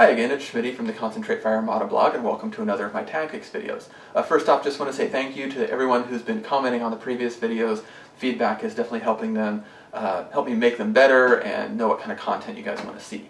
Hi again, it's Schmitty from the Concentrate Fire Armada blog, and welcome to another of my tactics videos. First off, just want to say thank you to everyone who's been commenting on the previous videos. Feedback is definitely helping them, help me make them better and know what kind of content you guys want to see.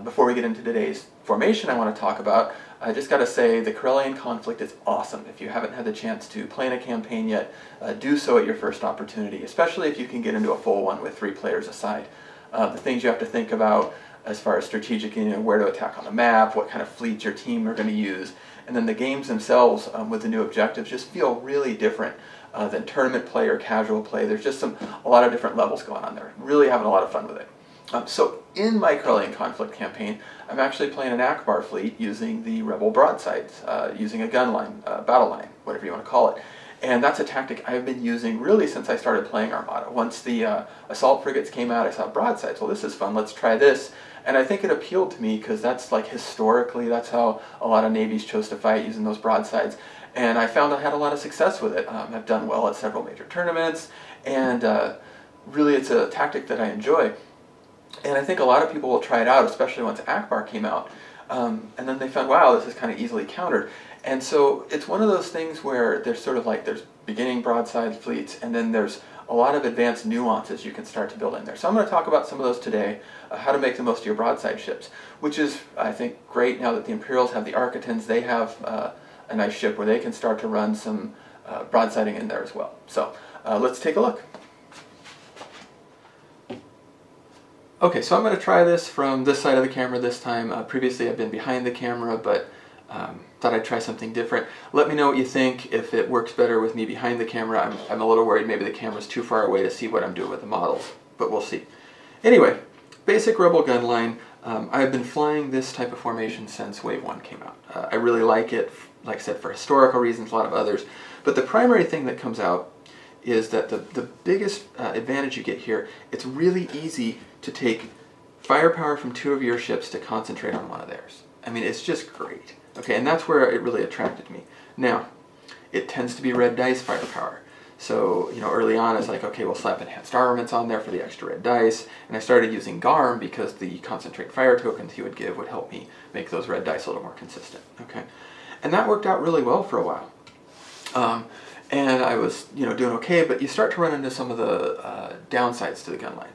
Before we get into today's formation I want to talk about, I just got to say the Corellian conflict is awesome. If you haven't had the chance to play in a campaign yet, do so at your first opportunity, especially if you can get into a full one with 3 players aside. The things you have to think about as far as strategic, where to attack on the map, what kind of fleets your team are going to use, and then the games themselves with the new objectives just feel really different than tournament play or casual play. There's just a lot of different levels going on there. Really having a lot of fun with it. So in my Corellian conflict campaign, I'm actually playing an Akbar fleet using the Rebel broadsides, using a gun line, battle line, whatever you want to call it. And that's a tactic I've been using really since I started playing Armada. Once the assault frigates came out, I saw broadsides. Well, this is fun, let's try this. And I think it appealed to me because that's like historically, that's how a lot of navies chose to fight, using those broadsides. And I found I had a lot of success with it. I've done well at several major tournaments, and really it's a tactic that I enjoy. And I think a lot of people will try it out, especially once Akbar came out. And then they found, wow, this is kind of easily countered. And so it's one of those things where there's sort of like, there's beginning broadside fleets, and then there's a lot of advanced nuances you can start to build in there. So I'm going to talk about some of those today, how to make the most of your broadside ships, which is, I think, great now that the Imperials have the Architans. They have a nice ship where they can start to run some broadsiding in there as well. So let's take a look. Okay, so I'm going to try this from this side of the camera this time. Previously I've been behind the camera, but thought I'd try something different. Let me know what you think. If it works better with me behind the camera, I'm a little worried maybe the camera's too far away to see what I'm doing with the models, but we'll see. Anyway, basic Rebel gun line. I've been flying this type of formation since Wave 1 came out. I really like it, like I said, for historical reasons, a lot of others. But the primary thing that comes out is that the biggest advantage you get here, it's really easy to take firepower from 2 of your ships to concentrate on one of theirs. I mean, it's just great. Okay, and that's where it really attracted me. Now, it tends to be red dice firepower. So, early on it's like, okay, we'll slap enhanced armaments on there for the extra red dice. And I started using Garm because the concentrate fire tokens he would give would help me make those red dice a little more consistent. Okay, and that worked out really well for a while. And I was, doing okay, but you start to run into some of the downsides to the gun line.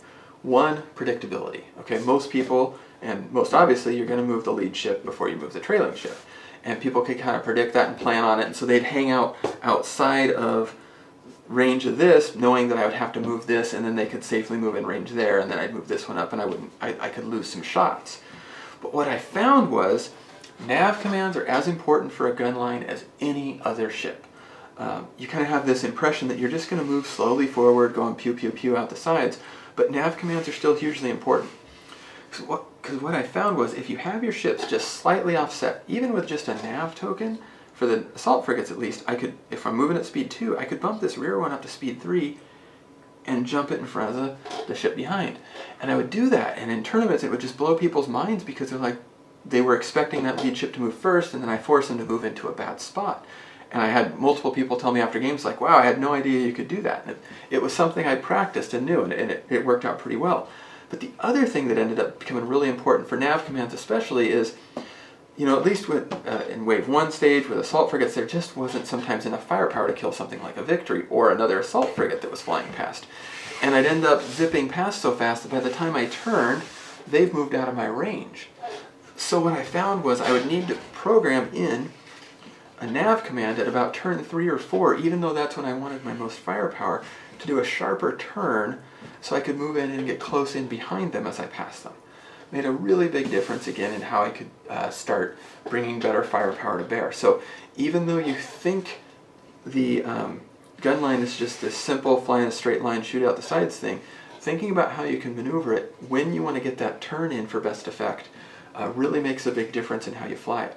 One, predictability. Okay, most people, and most obviously, you're going to move the lead ship before you move the trailing ship. And people could kind of predict that and plan on it, and so they'd hang out outside of range of this, knowing that I would have to move this, and then they could safely move in range there, and then I'd move this one up, and I could lose some shots. But what I found was, nav commands are as important for a gun line as any other ship. You kind of have this impression that you're just going to move slowly forward, going pew pew pew out the sides, but nav commands are still hugely important. Because what I found was, if you have your ships just slightly offset, even with just a nav token, for the assault frigates at least, I could, if I'm moving at speed 2, I could bump this rear one up to speed 3 and jump it in front of the ship behind. And I would do that, and in tournaments it would just blow people's minds because they're like, they were expecting that lead ship to move first, and then I forced them to move into a bad spot. And I had multiple people tell me after games like, wow, I had no idea you could do that. And it was something I practiced and knew, and it worked out pretty well. But the other thing that ended up becoming really important for nav commands especially is, at least with, in Wave 1 stage with assault frigates, there just wasn't sometimes enough firepower to kill something like a Victory or another assault frigate that was flying past. And I'd end up zipping past so fast that by the time I turned, they've moved out of my range. So what I found was I would need to program in a nav command at about turn 3 or 4, even though that's when I wanted my most firepower, to do a sharper turn so I could move in and get close in behind them as I passed them. Made a really big difference again in how I could start bringing better firepower to bear. So even though you think the gun line is just this simple fly in a straight line, shoot out the sides thing, thinking about how you can maneuver it when you want to get that turn in for best effect really makes a big difference in how you fly it.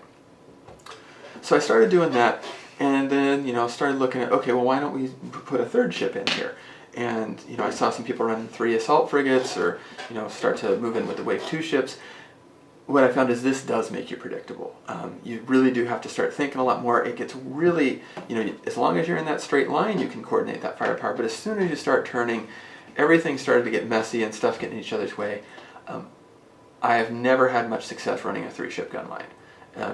So I started doing that, and then started looking at, okay, well, why don't we put a third ship in here? And I saw some people running 3 assault frigates, or start to move in with the Wave 2 ships. What I found is this does make you predictable. You really do have to start thinking a lot more. It gets really, as long as you're in that straight line, you can coordinate that firepower. But as soon as you start turning, everything started to get messy and stuff getting in each other's way. I have never had much success running a 3-ship gun line.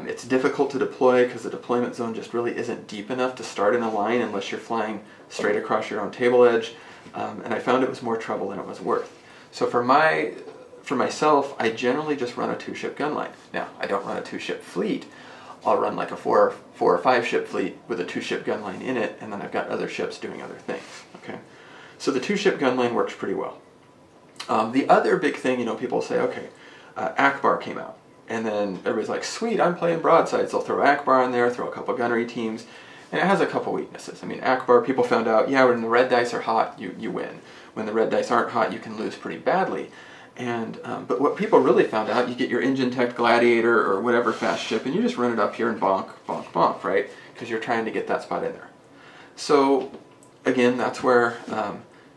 It's difficult to deploy because the deployment zone just really isn't deep enough to start in a line unless you're flying straight across your own table edge, and I found it was more trouble than it was worth. So for myself, I generally just run a 2-ship gun line. Now, I don't run a 2-ship fleet. I'll run like a 4 or 5-ship fleet with a 2-ship gun line in it, and then I've got other ships doing other things. Okay, so the 2-ship gun line works pretty well. The other big thing, people say, okay, Akbar came out. And then everybody's like, sweet, I'm playing broadsides. They'll throw Akbar in there, throw a couple gunnery teams, and it has a couple weaknesses. I mean, Akbar, people found out, yeah, when the red dice are hot, you win. When the red dice aren't hot, you can lose pretty badly. And but what people really found out, you get your engine tech Gladiator or whatever fast ship, and you just run it up here and bonk, bonk, bonk, right? Because you're trying to get that spot in there. So again, that's where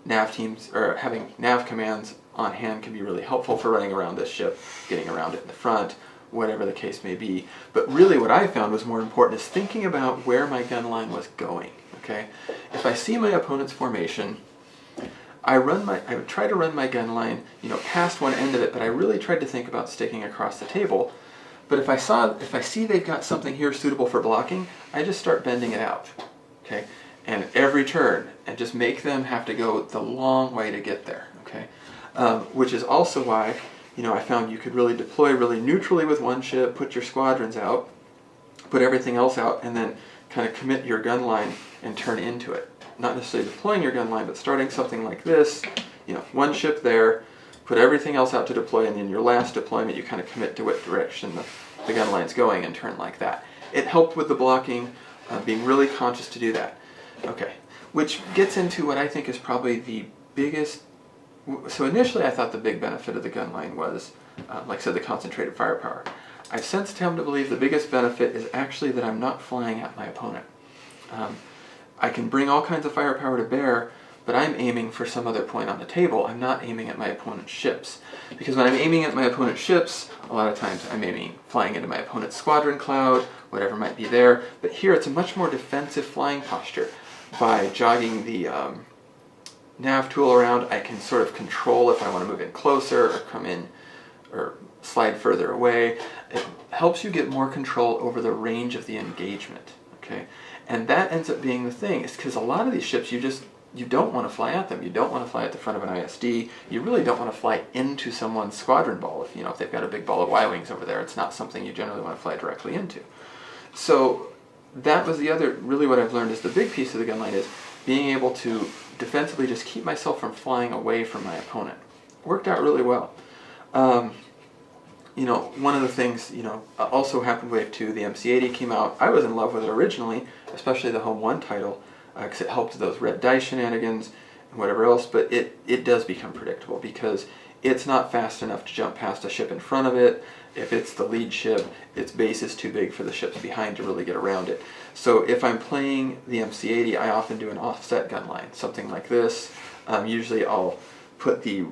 nav teams, or having nav commands on hand, can be really helpful for running around this ship, getting around it in the front, whatever the case may be. But really what I found was more important is thinking about where my gun line was going. Okay, if I see my opponent's formation, I would try to run my gun line, past one end of it, but I really tried to think about sticking across the table. But if I see they've got something here suitable for blocking, I just start bending it out. Okay, and every turn, and just make them have to go the long way to get there. Okay, which is also why, I found you could really deploy really neutrally with one ship, put your squadrons out, put everything else out, and then kind of commit your gun line and turn into it. Not necessarily deploying your gun line, but starting something like this, one ship there, put everything else out to deploy, and in your last deployment you kind of commit to what direction the gun line's going and turn like that. It helped with the blocking, being really conscious to do that. Okay, which gets into what I think is probably the biggest. So initially I thought the big benefit of the gun line was, like I said, the concentrated firepower. I've since come to believe the biggest benefit is actually that I'm not flying at my opponent. I can bring all kinds of firepower to bear, but I'm aiming for some other point on the table. I'm not aiming at my opponent's ships. Because when I'm aiming at my opponent's ships, a lot of times I'm flying into my opponent's squadron cloud, whatever might be there. But here it's a much more defensive flying posture. By jogging the nav tool around, I can sort of control if I want to move in closer or come in or slide further away. It helps you get more control over the range of the engagement. Okay, and that ends up being the thing, is because a lot of these ships you don't want to fly at them. You don't want to fly at the front of an ISD. You really don't want to fly into someone's squadron ball. If they've got a big ball of Y-wings over there, it's not something you generally want to fly directly into. So that was the other, really what I've learned is the big piece of the gun line is being able to defensively just keep myself from flying away from my opponent. Worked out really well. One of the things, also happened Wave 2, the MC-80 came out. I was in love with it originally, especially the Home 1 title, because it helped those red dice shenanigans and whatever else, but it does become predictable because it's not fast enough to jump past a ship in front of it. If it's the lead ship, its base is too big for the ships behind to really get around it. So if I'm playing the MC-80, I often do an offset gun line, something like this. Usually I'll put the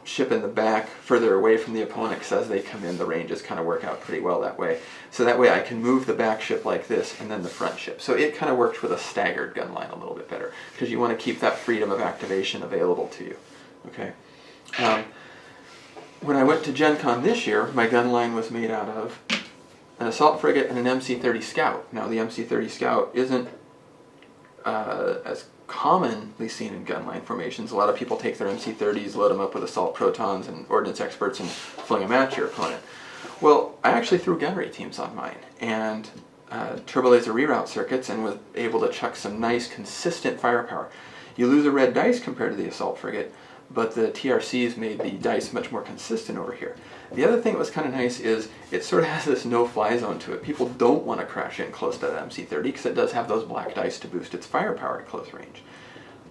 ship in the back further away from the opponent, because as they come in, the ranges kind of work out pretty well that way. So that way I can move the back ship like this and then the front ship. So it kind of works with a staggered gun line a little bit better, because you want to keep that freedom of activation available to you. Okay. When I went to Gen Con this year, my gun line was made out of an assault frigate and an MC-30 Scout. Now the MC-30 Scout isn't as commonly seen in gunline formations. A lot of people take their MC-30s, load them up with assault protons and ordnance experts, and fling them at your opponent. Well, I actually threw gunnery teams on mine and turbo laser reroute circuits, and was able to chuck some nice consistent firepower. You lose a red dice compared to the assault frigate, but the TRCs made the dice much more consistent over here. The other thing that was kind of nice is it sort of has this no-fly zone to it. People don't want to crash in close to that MC-30 because it does have those black dice to boost its firepower at close range.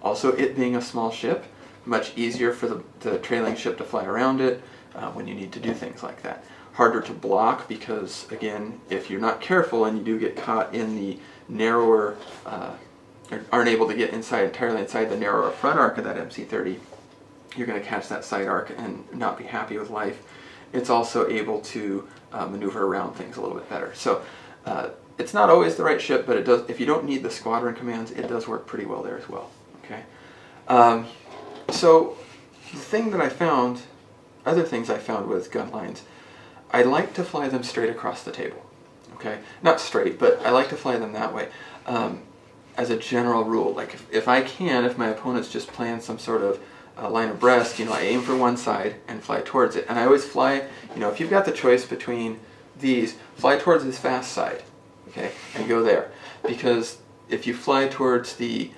Also, it being a small ship, much easier for the trailing ship to fly around it when you need to do things like that. Harder to block because, again, if you're not careful and you do get caught in the narrower, or aren't able to get entirely inside the narrower front arc of that MC-30, you're going to catch that side arc and not be happy with life. It's also able to maneuver around things a little bit better. So it's not always the right ship, but it does. If you don't need the squadron commands, it does work pretty well there as well. Okay. So the thing that I found other things I found with gun lines, I like to fly them straight across the table. Okay, not straight, but I like to fly them that way. As a general rule, like if I can, if my opponent's just playing some sort of line abreast, I aim for one side and fly towards it. And I always fly, if you've got the choice between these, fly towards this fast side, okay, and go there. Because if you fly towards the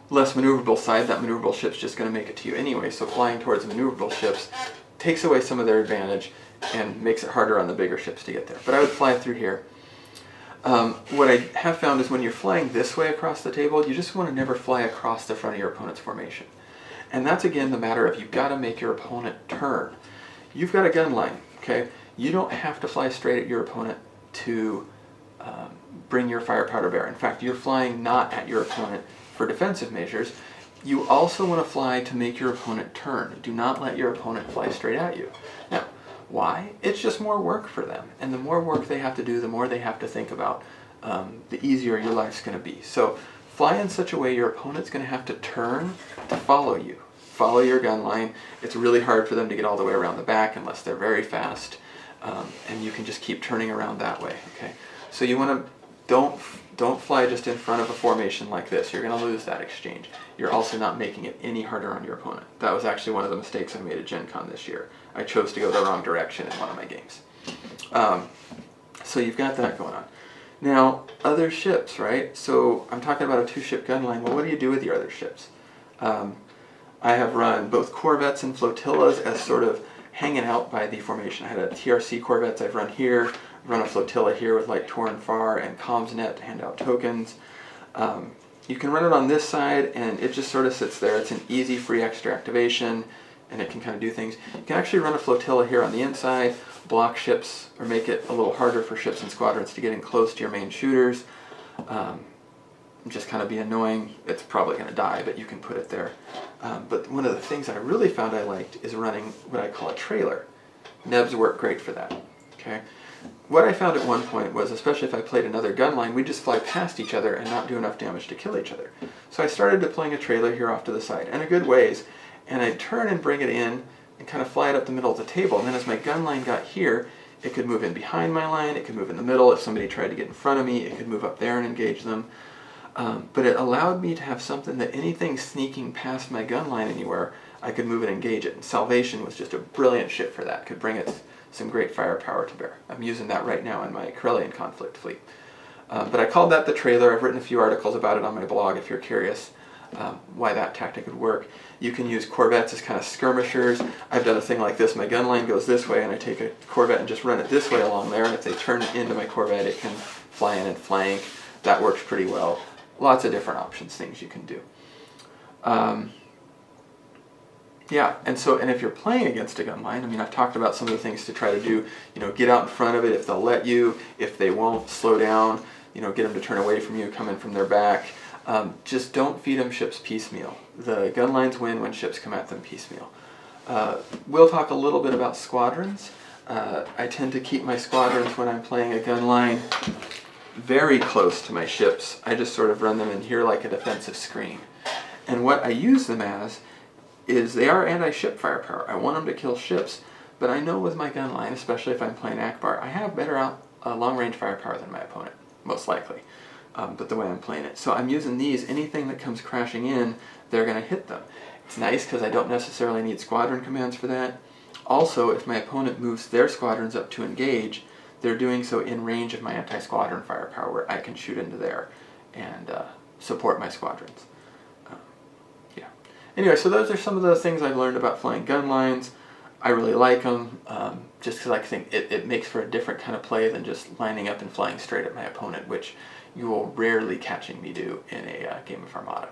less maneuverable side, that maneuverable ship's just going to make it to you anyway. So flying towards the maneuverable ships takes away some of their advantage and makes it harder on the bigger ships to get there. But I would fly through here. What I have found is when you're flying this way across the table, you just want to never fly across the front of your opponent's formation. And that's again the matter of you've got to make your opponent turn. You've got a gun line, okay? You don't have to fly straight at your opponent to bring your firepower to bear. In fact, you're flying not at your opponent for defensive measures. You also want to fly to make your opponent turn. Do not let your opponent fly straight at you. Now, why? It's just more work for them. And the more work they have to do, the more they have to think about, the easier your life's going to be. So fly in such a way your opponent's going to have to turn to follow you. Follow your gun line. It's really hard for them to get all the way around the back unless they're very fast. And you can just keep turning around that way. Okay. So you want to don't fly just in front of a formation like this. You're going to lose that exchange. You're also not making it any harder on your opponent. That was actually one of the mistakes I made at Gen Con this year. I chose to go the wrong direction in one of my games. So you've got that going on. Now, other ships, right? So I'm talking about a 2-ship gun line. Well, what do you do with your other ships? I have run both corvettes and flotillas as sort of hanging out by the formation. I had a TRC corvettes I've run here. I've run a flotilla here with like Tor and Far and CommsNet to hand out tokens. You can run it on this side and it just sort of sits there. It's an easy free extra activation and it can kind of do things. You can actually run a flotilla here on the inside, block ships, or make it a little harder for ships and squadrons to get in close to your main shooters. Just kind of be annoying. It's probably going to die, but you can put it there. But one of the things I really found I liked is running what I call a trailer. Nebs work great for that. Okay. What I found at one point was, especially if I played another gun line, we'd just fly past each other and not do enough damage to kill each other. So I started deploying a trailer here off to the side, and a good ways, and I'd turn and bring it in and kind of fly it up the middle of the table. And then as my gun line got here, it could move in behind my line, it could move in the middle. If somebody tried to get in front of me, it could move up there and engage them. But it allowed me to have something that anything sneaking past my gun line anywhere, I could move and engage it. And Salvation was just a brilliant ship for that. Could bring it some great firepower to bear. I'm using that right now in my Corellian conflict fleet. But I called that the trailer. I've written a few articles about it on my blog if you're curious why that tactic would work. You can use corvettes as kind of skirmishers. I've done a thing like this. My gun line goes this way and I take a corvette and just run it this way along there. And if they turn into my corvette, it can fly in and flank. That works pretty well. Lots of different options, things you can do. Yeah, and if you're playing against a gun line, I mean, I've talked about some of the things to try to do, get out in front of it if they'll let you. If they won't, slow down, get them to turn away from you, come in from their back. Just don't feed them ships piecemeal. The gun lines win when ships come at them piecemeal. We'll talk a little bit about squadrons. I tend to keep my squadrons when I'm playing a gun line very close to my ships. I just sort of run them in here like a defensive screen. And what I use them as is they are anti-ship firepower. I want them to kill ships, but I know with my gun line, especially if I'm playing Akbar, I have better long-range firepower than my opponent, most likely, but the way I'm playing it. So I'm using these. Anything that comes crashing in, they're going to hit them. It's nice because I don't necessarily need squadron commands for that. Also, if my opponent moves their squadrons up to engage, they're doing so in range of my anti-squadron firepower, where I can shoot into there and support my squadrons. Yeah. Anyway, so those are some of the things I've learned about flying gun lines. I really like them, just because I think it makes for a different kind of play than just lining up and flying straight at my opponent, which you will rarely catching me do in a game of Armada.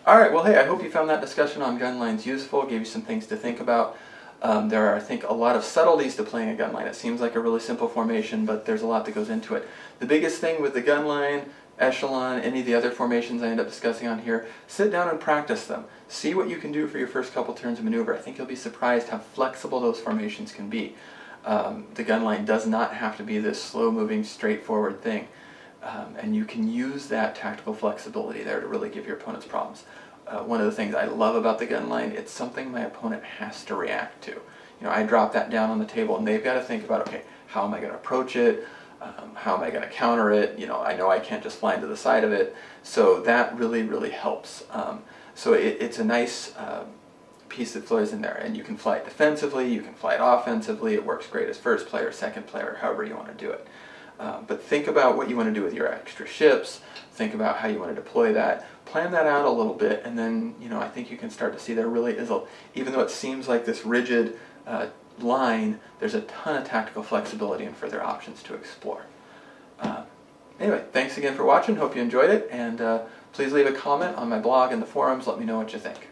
Alright, well hey, I hope you found that discussion on gun lines useful, gave you some things to think about. There are, I think, a lot of subtleties to playing a gun line. It seems like a really simple formation, but there's a lot that goes into it. The biggest thing with the gun line, echelon, any of the other formations I end up discussing on here, sit down and practice them. See what you can do for your first couple turns of maneuver. I think you'll be surprised how flexible those formations can be. The gun line does not have to be this slow-moving, straightforward thing. And you can use that tactical flexibility there to really give your opponents problems. one of the things I love about the gun line. It's something my opponent has to react to. I drop that down on the table and they've got to think about, okay, how am I going to approach it? How am I going to counter it? I know I can't just fly into the side of it. So that really, really helps. So it's a nice piece that flows in there, and you can fly it defensively, you can fly it offensively. It works great as first player, second player, however you want to do it. But think about what you want to do with your extra ships. Think about how you want to deploy that. Plan that out a little bit, and then I think you can start to see there really is even though it seems like this rigid line, there's a ton of tactical flexibility and further options to explore. Anyway, thanks again for watching. Hope you enjoyed it, and please leave a comment on my blog and the forums. Let me know what you think.